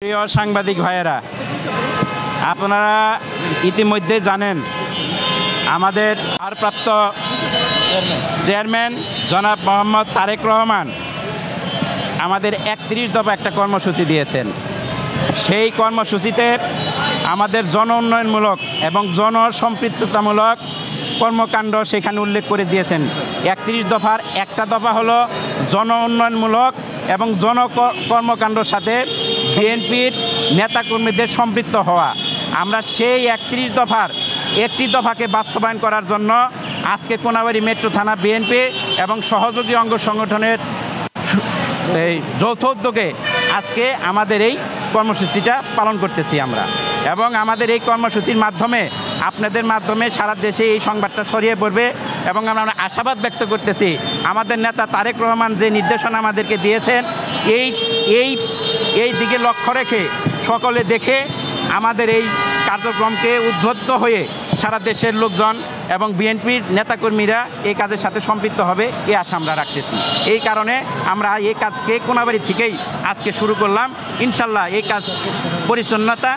প্রিয় সাংবাদিক ভাইয়েরা, আপনারা ইতিমধ্যে জানেন আমাদের ভারপ্রাপ্ত চেয়ারম্যান জনাব মোহাম্মদ তারেক রহমান আমাদের ৩১ দফা একটা কর্মসূচি দিয়েছেন। সেই কর্মসূচিতে আমাদের জন উন্নয়নমূলক এবং জনসম্পৃক্ততামূলক কর্মকাণ্ড সেখানে উল্লেখ করে দিয়েছেন। ৩১ দফার একটা দফা হলো জন উন্নয়নমূলক এবং কর্মকাণ্ডের সাথে বিএনপির নেতাকর্মীদের সম্পৃক্ত হওয়া। আমরা সেই ৩১ দফার একটি দফাকে বাস্তবায়ন করার জন্য আজকে কোনাবাড়ী মেট্রো থানা বিএনপি এবং সহযোগী অঙ্গ সংগঠনের এই যৌথ উদ্যোগে আজকে আমাদের এই কর্মসূচিটা পালন করতেছি আমরা। এবং আমাদের এই কর্মসূচির মাধ্যমে আপনাদের মাধ্যমে সারা দেশে এই সংবাদটা ছড়িয়ে পড়বে এবং আমরা আশাবাদ ব্যক্ত করতেছি আমাদের নেতা তারেক রহমান যে নির্দেশনা আমাদেরকে দিয়েছেন এই দিকে লক্ষ্য রেখে সকলে দেখে আমাদের এই কার্যক্রমকে উদ্বুদ্ধ হয়ে সারা দেশের লোকজন এবং বিএনপির নেতাকর্মীরা এই কাজের সাথে সম্পৃক্ত হবে এই আশা আমরা রাখতেছি। এই কারণে আমরা এই কাজকে কোনাবাড়ি থেকেই আজকে শুরু করলাম। ইনশাল্লাহ এই কাজ পরিচ্ছন্নতা